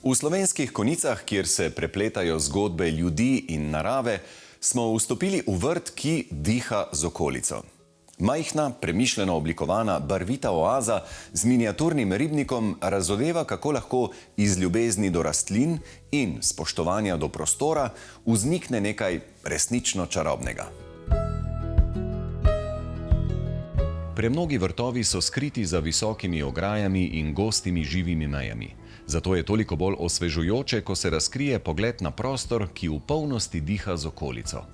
V Slovenskih Konjicah, kjer se prepletajo zgodbe ljudi in narave, smo vstopili v vrt, ki diha z okolico. Majhna, premišljeno oblikovana, barvita oaza z miniaturnim ribnikom razodeva, kako lahko iz ljubezni do rastlin in spoštovanja do prostora vznikne nekaj resnično čarobnega. Premnogi vrtovi so skriti za visokimi ograjami in gostimi živimi mejami. Zato je toliko bolj osvežujoče, ko se razkrije pogled na prostor, ki v polnosti diha z okolico.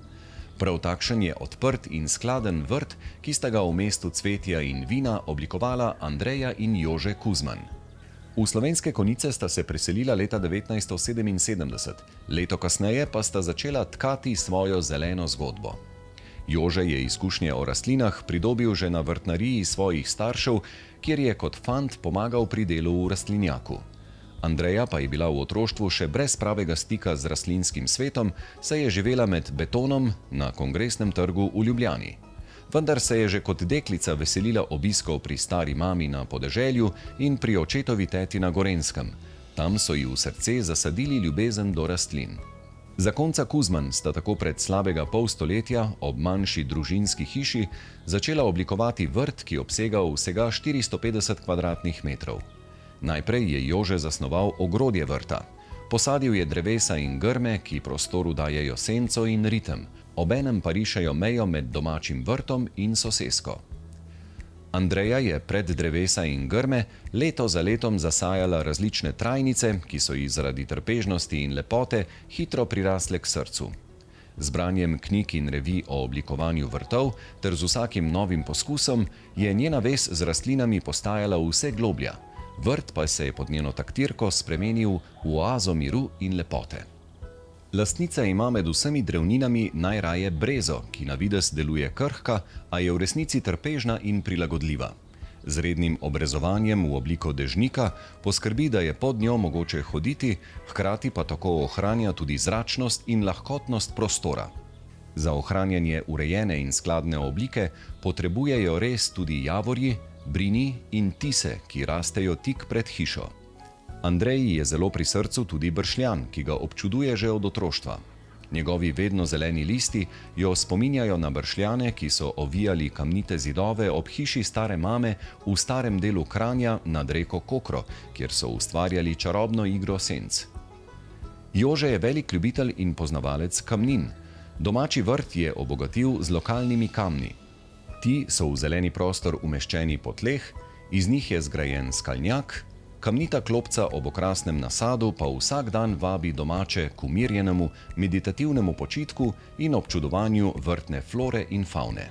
Prav takšen je odprt in skladen vrt, ki sta ga v mestu cvetja in vina oblikovala Andreja in Jože Kuzman. V Slovenske Konjice sta se preselila leta 1977, leto kasneje pa sta začela tkati svojo zeleno zgodbo. Jože je izkušnje o rastlinah pridobil že na vrtnariji svojih staršev, kjer je kot fant pomagal pri delu v rastlinjaku. Andreja pa je bila v otroštvu še brez pravega stika z rastlinskim svetom, saj je živela med betonom na Kongresnem trgu v Ljubljani. Vendar se je že kot deklica veselila obiskov pri stari mami na podeželju in pri očetovi teti na Gorenjskem. Tam so ji v srce zasadili ljubezen do rastlin. Zakonca Kuzman sta tako pred slabega pol stoletja ob manjši družinski hiši začela oblikovati vrt, ki obsega vsega 450 kvadratnih metrov. Najprej je Jože zasnoval ogrodje vrta. Posadil je drevesa in grme, ki prostoru dajejo senco in ritem, obenem pa rišejo mejo med domačim vrtom in sosesko. Andreja je pred drevesa in grme leto za letom zasajala različne trajnice, ki so ji zaradi trpežnosti in lepote hitro prirasle k srcu. Z branjem knjig in revij o oblikovanju vrtov ter z vsakim novim poskusom je njena vez z rastlinami postajala vse globlja. Vrt pa se je pod njeno taktirko spremenil v oazo miru in lepote. Lastnica ima med vsemi drevninami najraje brezo, ki na videz deluje krhka, a je v resnici trpežna in prilagodljiva. Z rednim obrezovanjem v obliko dežnika poskrbi, da je pod njo mogoče hoditi, hkrati pa tako ohranja tudi zračnost in lahkotnost prostora. Za ohranjanje urejene in skladne oblike potrebujejo res tudi javorji, brini in tise, ki rastejo tik pred hišo. Andreji je zelo pri srcu tudi bršljan, ki ga občuduje že od otroštva. Njegovi vedno zeleni listi jo spominjajo na bršljane, ki so ovijali kamnite zidove ob hiši stare mame v starem delu Kranja nad reko Kokro, kjer so ustvarjali čarobno igro senc. Jože je velik ljubitelj in poznavalec kamnin. Domači vrt je obogatil z lokalnimi kamni. Ti so v zeleni prostor umeščeni po tleh, iz njih je zgrajen skalnjak, kamnita klopca ob okrasnem nasadu pa vsak dan vabi domače k umirjenemu, meditativnemu počitku in občudovanju vrtne flore in favne.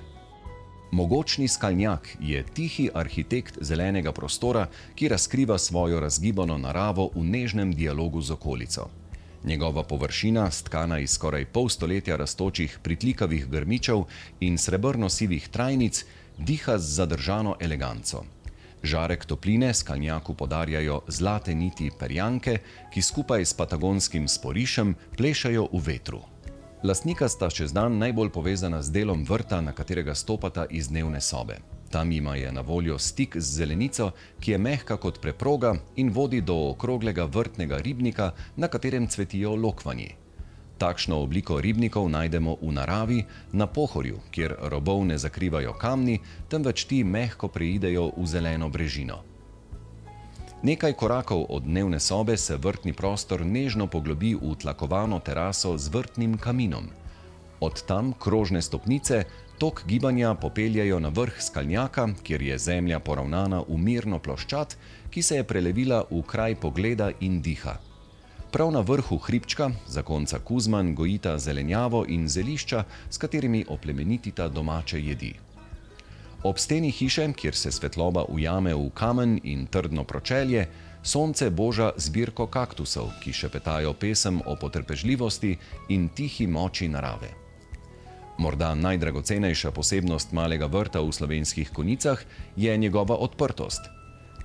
Mogočni skalnjak je tihi arhitekt zelenega prostora, ki razkriva svojo razgibano naravo v nežnem dialogu z okolico. Njegova površina, stkana iz skoraj pol stoletja rastočih pritlikavih grmičev in srebrno-sivih trajnic, diha z zadržano eleganco. Žarek topline skalnjaku podarjajo zlate niti perjanke, ki skupaj s patagonskim sporišem plešajo v vetru. Lastnika sta čez dan najbolj povezana z delom vrta, na katerega stopata iz dnevne sobe. Tam jima je na voljo stik z zelenico, ki je mehka kot preproga in vodi do okroglega vrtnega ribnika, na katerem cvetijo lokvanji. Takšno obliko ribnikov najdemo v naravi, na Pohorju, kjer robov ne zakrivajo kamni, temveč ti mehko preidejo v zeleno brežino. Nekaj korakov od dnevne sobe se vrtni prostor nežno poglobi v tlakovano teraso z vrtnim kaminom. Od tam krožne stopnice tok gibanja popeljajo na vrh skalnjaka, kjer je zemlja poravnana v mirno ploščad, ki se je prelevila v kraj pogleda in diha. Prav na vrhu hribčka zakonca Kuzman gojita zelenjavo in zelišča, s katerimi oplemenitita domače jedi. Ob steni hiše, kjer se svetloba ujame v kamen in trdno pročelje, sonce boža zbirko kaktusov, ki šepetajo pesem o potrpežljivosti in tihi moči narave. Morda najdragocenejša posebnost malega vrta v Slovenskih Konjicah je njegova odprtost.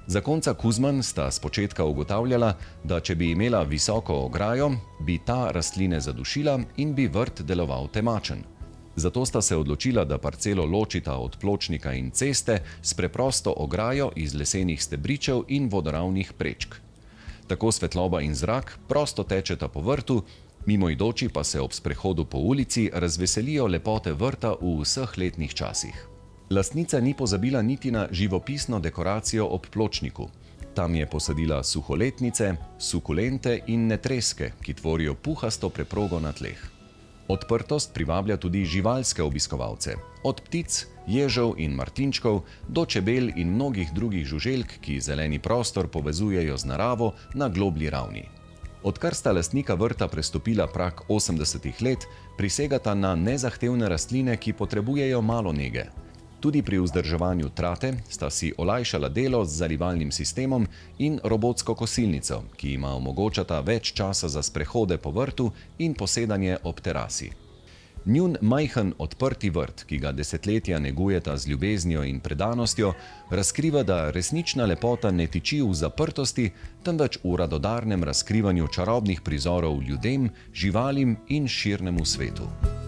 Zakonca Kuzman sta spočetka ugotavljala, da če bi imela visoko ograjo, bi ta rastline zadušila in bi vrt deloval temačen. Zato sta se odločila, da parcelo ločita od pločnika in ceste s preprosto ograjo iz lesenih stebričev in vodoravnih prečk. Tako svetloba in zrak prosto tečeta po vrtu, mimoidoči pa se ob sprehodu po ulici razveselijo lepote vrta v vseh letnih časih. Lastnica ni pozabila niti na živopisno dekoracijo ob pločniku. Tam je posadila suholetnice, sukulente in netreske, ki tvorijo puhasto preprogo na tleh. Odprtost privablja tudi živalske obiskovalce, od ptic, ježev in martinčkov do čebel in mnogih drugih žuželk, ki zeleni prostor povezujejo z naravo na globlji ravni. Odkar sta lastnika vrta prestopila prag 80 let, prisegata na nezahtevne rastline, ki potrebujejo malo nege. Tudi pri vzdrževanju trate sta si olajšala delo z zalivalnim sistemom in robotsko kosilnico, ki jima omogočata več časa za sprehode po vrtu in posedanje ob terasi. Njun majhen odprti vrt, ki ga desetletja negujeta z ljubeznijo in predanostjo, razkriva, da resnična lepota ne tiči v zaprtosti, temveč v radodarnem razkrivanju čarobnih prizorov ljudem, živalim in širnemu svetu.